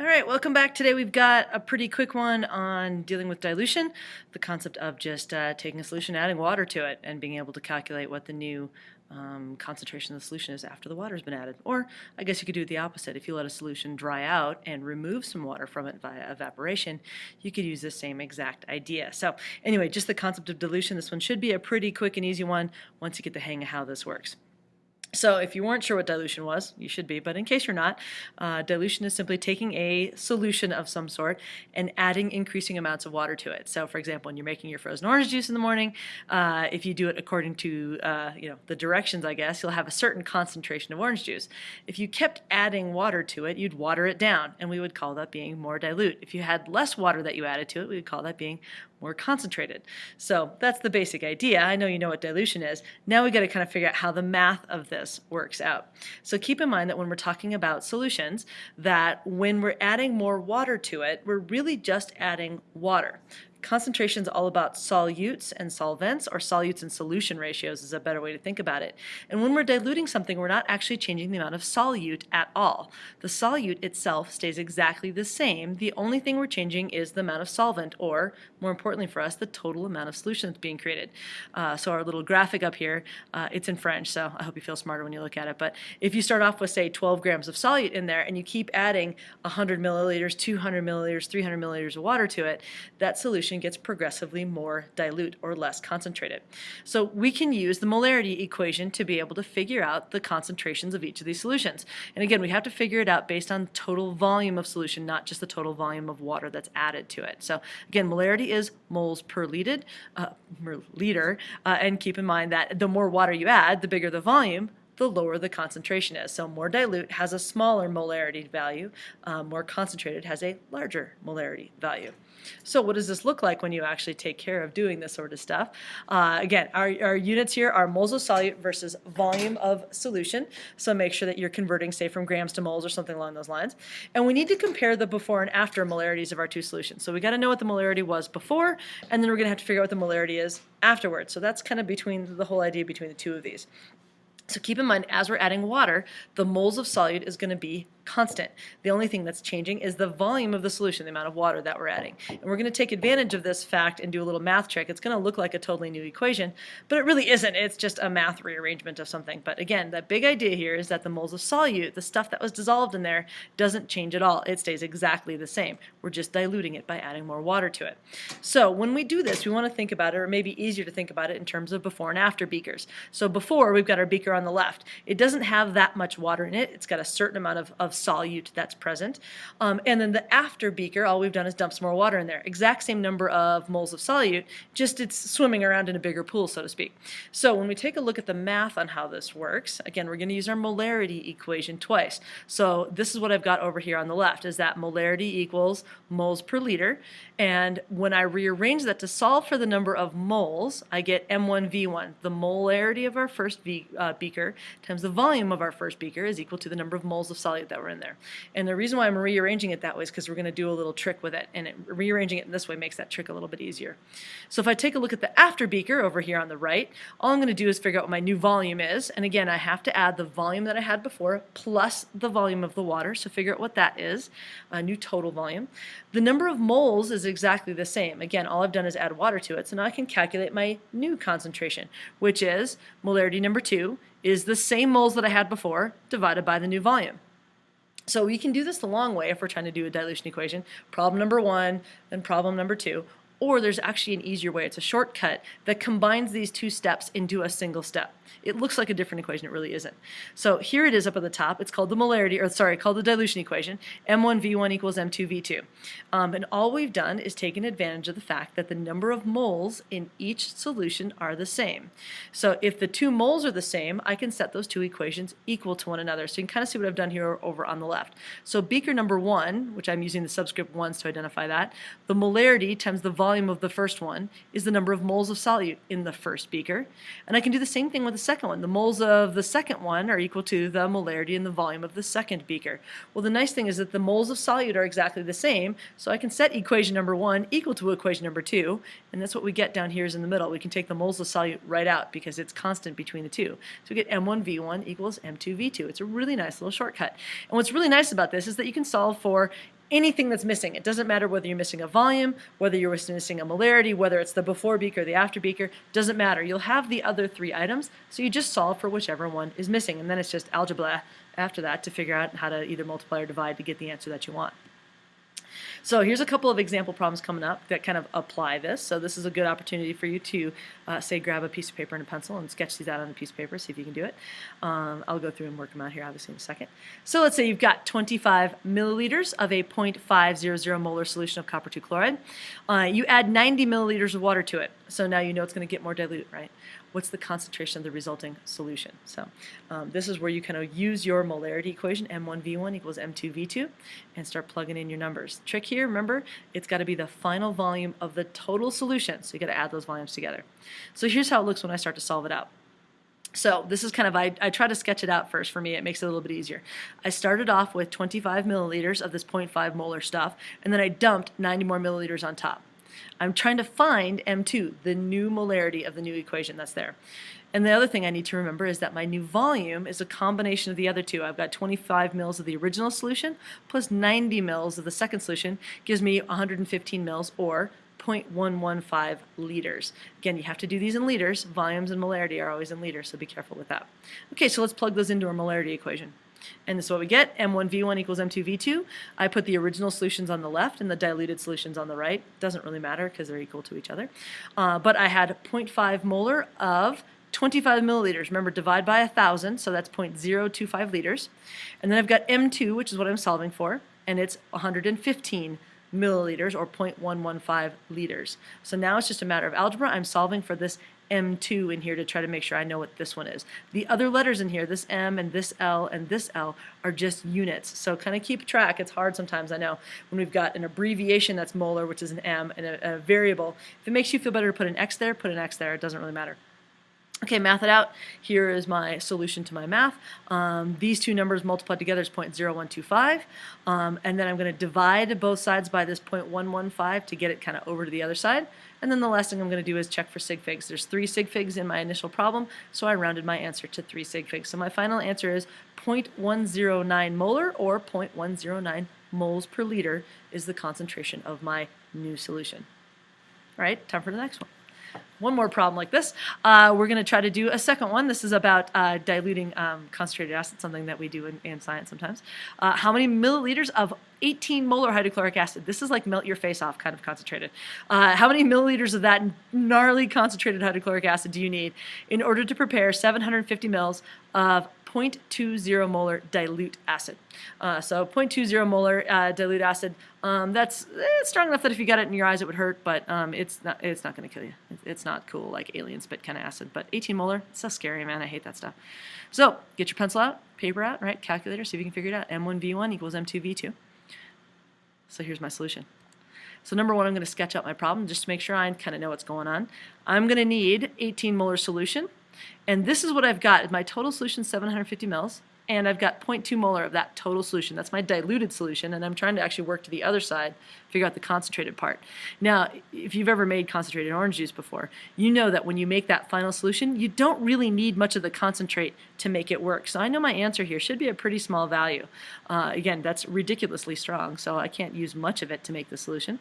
All right, welcome back. Today we've got a pretty quick one on dealing with dilution, the concept of just taking a solution, adding water to it, and being able to calculate what the new concentration of the solution is after the water's been added. Or I guess you could do it the opposite. If you let a solution dry out and remove some water from it via evaporation, you could use the same exact idea. So anyway, just the concept of dilution. This one should be a pretty quick and easy one once you get the hang of how this works. So if you weren't sure what dilution was, you should be, but in case you're not, dilution is simply taking a solution of some sort and adding increasing amounts of water to it. So for example, when you're making your frozen orange juice in the morning, if you do it according to the directions, I guess, you'll have a certain concentration of orange juice. If you kept adding water to it, you'd water it down, and we would call that being more dilute. If you had less water that you added to it, we would call that being more concentrated. So that's the basic idea. I know you know what dilution is. Now we got to kind of figure out how the math of this works out. So keep in mind that when we're talking about solutions, that when we're adding more water to it, we're really just adding water. Concentration is all about solutes and solvents, or solutes and solution ratios is a better way to think about it. And when we're diluting something, we're not actually changing the amount of solute at all. The solute itself stays exactly the same. The only thing we're changing is the amount of solvent, or more importantly for us, the total amount of solution that's being created. So our little graphic up here, it's in French, so I hope you feel smarter when you look at it. But if you start off with, say, 12 grams of solute in there, and you keep adding 100 milliliters, 200 milliliters, 300 milliliters of water to it, that solution gets progressively more dilute or less concentrated. So we can use the molarity equation to be able to figure out the concentrations of each of these solutions. And again, we have to figure it out based on total volume of solution, not just the total volume of water that's added to it. So again, molarity is moles per liter, and keep in mind that the more water you add, the bigger the volume, the lower the concentration is. So more dilute has a smaller molarity value, more concentrated has a larger molarity value. So what does this look like when you actually take care of doing this sort of stuff? Again, our units here are moles of solute versus volume of solution. So make sure that you're converting, say, from grams to moles or something along those lines. And we need to compare the before and after molarities of our two solutions. So we got to know what the molarity was before, and then we're going to have to figure out what the molarity is afterwards. So that's kind of between the whole idea between the two of these. So keep in mind, as we're adding water, the moles of solute is going to be constant. The only thing that's changing is the volume of the solution, the amount of water that we're adding. And we're going to take advantage of this fact and do a little math trick. It's going to look like a totally new equation, but it really isn't. It's just a math rearrangement of something. But again, the big idea here is that the moles of solute, the stuff that was dissolved in there, doesn't change at all. It stays exactly the same. We're just diluting it by adding more water to it. So when we do this, we want to think about it, or maybe easier to think about it in terms of before and after beakers. So before, we've got our beaker on the left. It doesn't have that much water in it. It's got a certain amount of solute that's present. And then the after beaker, all we've done is dump some more water in there. Exact same number of moles of solute, just it's swimming around in a bigger pool, so to speak. So when we take a look at the math on how this works, again, we're going to use our molarity equation twice. So this is what I've got over here on the left, is that molarity equals moles per liter. And when I rearrange that to solve for the number of moles, I get M1V1. The molarity of our first beaker times the volume of our first beaker is equal to the number of moles of solute that were in there. And the reason why I'm rearranging it that way is because we're going to do a little trick with it, and rearranging it in this way makes that trick a little bit easier. So if I take a look at the after beaker over here on the right, all I'm going to do is figure out what my new volume is. And again, I have to add the volume that I had before plus the volume of the water, so figure out what that is, a new total volume. The number of moles is exactly the same. Again, all I've done is add water to it, so now I can calculate my new concentration, which is molarity number 2 is the same moles that I had before divided by the new volume. So we can do this the long way if we're trying to do a dilution equation. Problem number 1, then problem number 2. Or there's actually an easier way. It's a shortcut that combines these two steps into a single step. It looks like a different equation. It really isn't. So here it is up at the top. It's called the called the dilution equation. M1V1 equals M2V2. And all we've done is taken advantage of the fact that the number of moles in each solution are the same. So if the two moles are the same, I can set those two equations equal to one another. So you can kind of see what I've done here over on the left. So beaker number 1, which I'm using the subscript 1s to identify that, the molarity times the volume of the first one is the number of moles of solute in the first beaker. And I can do the same thing with the second one. The moles of the second one are equal to the molarity and the volume of the second beaker. Well, the nice thing is that the moles of solute are exactly the same, so I can set equation number 1 equal to equation number 2, and that's what we get down here is in the middle. We can take the moles of solute right out because it's constant between the two. So we get M1V1 equals M2V2. It's a really nice little shortcut. And what's really nice about this is that you can solve for anything that's missing. It doesn't matter whether you're missing a volume, whether you're missing a molarity, whether it's the before beaker or the after beaker, doesn't matter. You'll have the other 3 items, so you just solve for whichever one is missing, and then it's just algebra after that to figure out how to either multiply or divide to get the answer that you want. So here's a couple of example problems coming up that kind of apply this. So this is a good opportunity for you to, say, grab a piece of paper and a pencil and sketch these out on a piece of paper, see if you can do it. I'll go through and work them out here, obviously, in a second. So let's say you've got 25 milliliters of a 0.500 molar solution of copper 2 chloride. You add 90 milliliters of water to it. So now you know it's going to get more dilute, right? What's the concentration of the resulting solution? So this is where you kind of use your molarity equation, M1V1 equals M2V2, and start plugging in your numbers. Trick here, remember, it's got to be the final volume of the total solution, so you got to add those volumes together. So here's how it looks when I start to solve it out. So this is kind of, I try to sketch it out first. For me, it makes it a little bit easier. I started off with 25 milliliters of this 0.5 molar stuff, and then I dumped 90 more milliliters on top. I'm trying to find M2, the new molarity of the new equation that's there. And the other thing I need to remember is that my new volume is a combination of the other two. I've got 25 mils of the original solution plus 90 mils of the second solution gives me 115 mils, or 0.115 liters. Again, you have to do these in liters. Volumes and molarity are always in liters, so be careful with that. Okay, so let's plug those into our molarity equation. And this is what we get, M1V1 equals M2V2. I put the original solutions on the left and the diluted solutions on the right. Doesn't really matter because they're equal to each other. But I had 0.5 molar of 25 milliliters. Remember, divide by 1,000, so that's 0.025 liters. And then I've got M2, which is what I'm solving for, and it's 115 milliliters, or 0.115 liters. So now it's just a matter of algebra. I'm solving for this M2 in here to try to make sure I know what this one is. The other letters in here, this M and this L and this L, are just units. So kind of keep track. It's hard sometimes, I know, when we've got an abbreviation that's molar, which is an M, and a variable. If it makes you feel better to put an X there, put an X there. It doesn't really matter. Okay, math it out. Here is my solution to my math. These two numbers multiplied together is 0.0125. And then I'm going to divide both sides by this 0.115 to get it kind of over to the other side. And then the last thing I'm going to do is check for sig figs. There's 3 sig figs in my initial problem, so I rounded my answer to 3 sig figs. So my final answer is 0.109 molar, or 0.109 moles per liter is the concentration of my new solution. All right, time for the next one. One more problem like this. We're going to try to do a second one. This is about diluting concentrated acid, something that we do in science sometimes. How many milliliters of 18 molar hydrochloric acid? This is like melt your face off kind of concentrated. How many milliliters of that gnarly concentrated hydrochloric acid do you need in order to prepare 750 mils of 0.20 molar dilute acid? So 0.20 molar dilute acid, it's strong enough that if you got it in your eyes it would hurt, but it's not going to kill you. It's not cool like alien spit kind of acid, but 18 molar, it's so scary, man. I hate that stuff. So get your pencil out, paper out, right? Calculator, see if you can figure it out. M1V1 equals M2V2. So here's my solution. So number one, I'm going to sketch out my problem just to make sure I kind of know what's going on. I'm going to need 18 molar solution. And this is what I've got. My total solution is 750 mils, and I've got 0.2 molar of that total solution. That's my diluted solution, and I'm trying to actually work to the other side, figure out the concentrated part. Now, if you've ever made concentrated orange juice before, you know that when you make that final solution, you don't really need much of the concentrate to make it work. So I know my answer here should be a pretty small value. Again, that's ridiculously strong, so I can't use much of it to make the solution.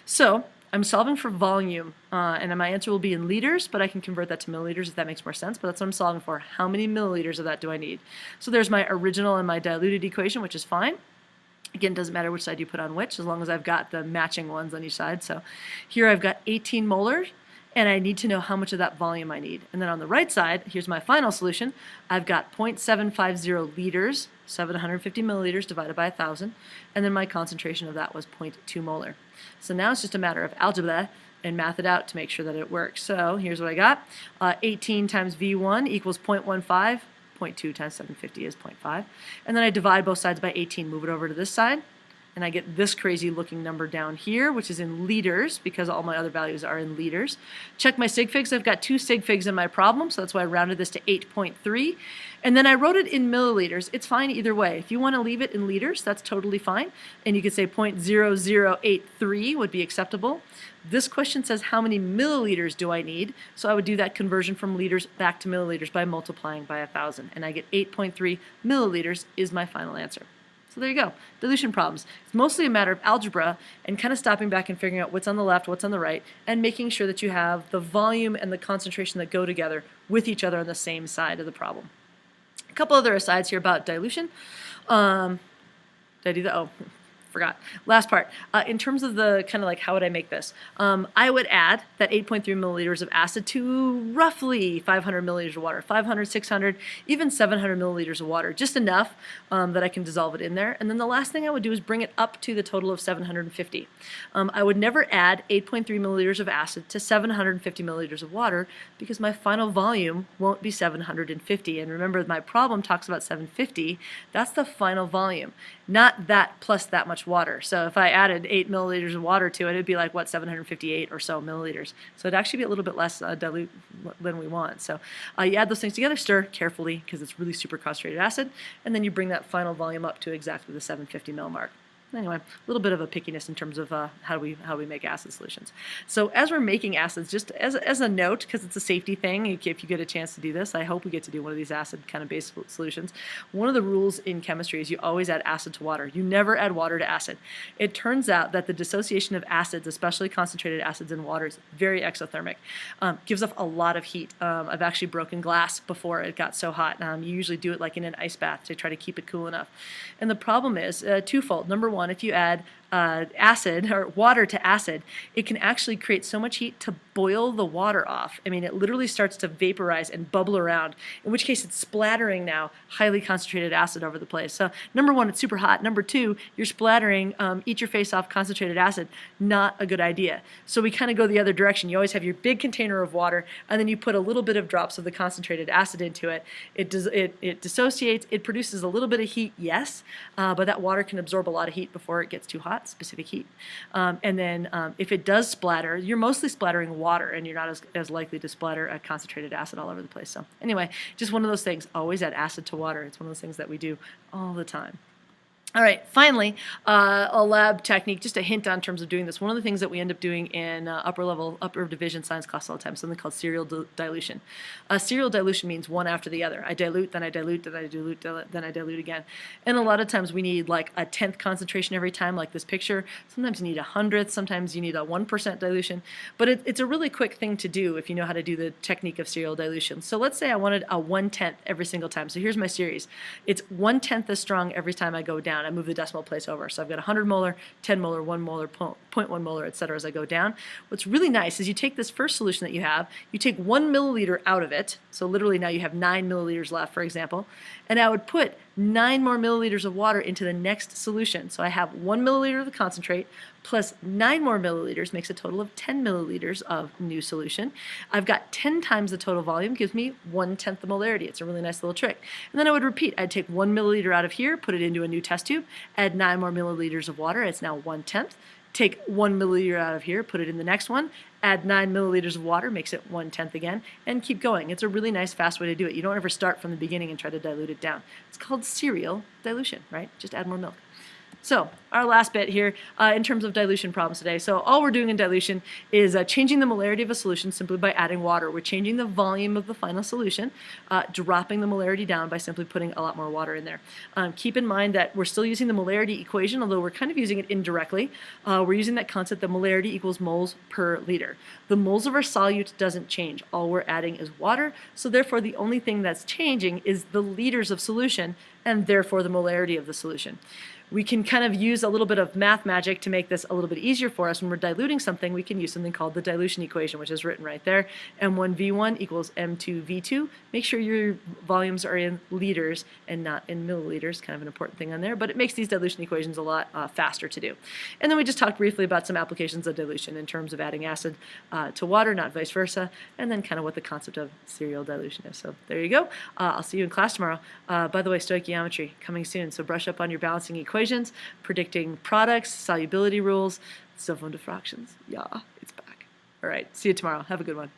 So I'm solving for volume, and my answer will be in liters, but I can convert that to milliliters if that makes more sense, but that's what I'm solving for. How many milliliters of that do I need? So there's my original and my diluted equation, which is fine. Again, it doesn't matter which side you put on which, as long as I've got the matching ones on each side. So here I've got 18 molar, and I need to know how much of that volume I need. And then on the right side, here's my final solution. I've got 0.750 liters, 750 milliliters divided by 1,000, and then my concentration of that was 0.2 molar. So now it's just a matter of algebra and math it out to make sure that it works. So here's what I got. 18 times V1 equals 0.15. 0.2 times 750 is 0.5. And then I divide both sides by 18, move it over to this side, and I get this crazy looking number down here, which is in liters because all my other values are in liters. Check my sig figs. I've got 2 sig figs in my problem, so that's why I rounded this to 8.3. And then I wrote it in milliliters. It's fine either way. If you want to leave it in liters, that's totally fine. And you could say 0.0083 would be acceptable. This question says how many milliliters do I need? So I would do that conversion from liters back to milliliters by multiplying by 1,000. And I get 8.3 milliliters is my final answer. So So there you go. Dilution problems. It's mostly a matter of algebra and kind of stopping back and figuring out what's on the left, what's on the right, and making sure that you have the volume and the concentration that go together with each other on the same side of the problem. A couple other asides here about dilution. Did I do that? Oh, forgot. Last part. In terms of the kind of like how would I make this? I would add that 8.3 milliliters of acid to roughly 500 milliliters of water. 500, 600, even 700 milliliters of water. Just enough that I can dissolve it in there. And then the last thing I would do is bring it up to the total of 750. I would never add 8.3 milliliters of acid to 750 milliliters of water because my final volume won't be 750. And remember, my problem talks about 750. That's the final volume, not that plus that much water. So if I added 8 milliliters of water to it, it'd be like, what, 758 or so milliliters. So it'd actually be a little bit less dilute than we want. So you add those things together, stir carefully because it's really super concentrated acid, and then you bring that final volume up to exactly the 750 ml mark. Anyway, a little bit of a pickiness in terms of how we make acid solutions. So as we're making acids, just as a note, because it's a safety thing, if you get a chance to do this, I hope we get to do one of these acid kind of base solutions. One of the rules in chemistry is you always add acid to water. You never add water to acid. It turns out that the dissociation of acids, especially concentrated acids in water, is very exothermic. Gives off a lot of heat. I've actually broken glass before it got so hot. You usually do it like in an ice bath to try to keep it cool enough. And the problem is twofold. Number one, if you add acid or water to acid, it can actually create so much heat to boil the water off. I mean, it literally starts to vaporize and bubble around, in which case it's splattering now highly concentrated acid over the place. So number one, it's super hot. Number two, you're splattering, eat your face off concentrated acid. Not a good idea. So we kind of go the other direction. You always have your big container of water, and then you put a little bit of drops of the concentrated acid into it. It dissociates. It produces a little bit of heat, yes, but that water can absorb a lot of heat before it gets too hot, specific heat. And then if it does splatter, you're mostly splattering water, and you're not as likely to splatter a concentrated acid all over the place. So anyway, just one of those things. Always add acid to water. It's one of those things that we do all the time. All right, finally, a lab technique, just a hint in terms of doing this. One of the things that we end up doing in upper division science class all the time, something called serial dilution. Serial dilution means one after the other. I dilute, then I dilute, then I dilute, then I dilute again. And a lot of times we need like a 10th concentration every time, like this picture. Sometimes you need a 100th, sometimes you need a 1% dilution. But it's a really quick thing to do if you know how to do the technique of serial dilution. So let's say I wanted a 1/10 every single time. So here's my series. It's 1/10 as strong every time I go down. I move the decimal place over. So I've got 100 molar, 10 molar, 1 molar, 0.1 molar, etc. as I go down. What's really nice is you take this first solution that you have, you take 1 milliliter out of it, so literally now you have 9 milliliters left, for example, and I would put 9 more milliliters of water into the next solution. So I have 1 milliliter of the concentrate plus 9 more milliliters makes a total of 10 milliliters of new solution. I've got 10 times the total volume, gives me 1/10 the molarity. It's a really nice little trick. And then I would repeat. I'd take 1 milliliter out of here, put it into a new test tube, add 9 more milliliters of water. It's now 1/10. Take 1 milliliter out of here, put it in the next one, add 9 milliliters of water, makes it 1/10 again, and keep going. It's a really nice, fast way to do it. You don't ever start from the beginning and try to dilute it down. It's called serial dilution, right? Just add more milk. So our last bit here in terms of dilution problems today. So all we're doing in dilution is changing the molarity of a solution simply by adding water. We're changing the volume of the final solution, dropping the molarity down by simply putting a lot more water in there. Keep in mind that we're still using the molarity equation, although we're kind of using it indirectly. We're using that concept that molarity equals moles per liter. The moles of our solute doesn't change. All we're adding is water, so therefore the only thing that's changing is the liters of solution, and therefore the molarity of the solution. We can kind of use a little bit of math magic to make this a little bit easier for us. When we're diluting something, we can use something called the dilution equation, which is written right there. M1V1 equals M2V2. Make sure your volumes are in liters and not in milliliters, kind of an important thing on there, but it makes these dilution equations a lot faster to do. And then we just talked briefly about some applications of dilution in terms of adding acid to water, not vice versa, and then kind of what the concept of serial dilution is. So there you go. I'll see you in class tomorrow. By the way, stoichiometry coming soon, so brush up on your balancing equations, predicting products, solubility rules, cell phone diffractions. Yeah, it's back. All right, see you tomorrow. Have a good one.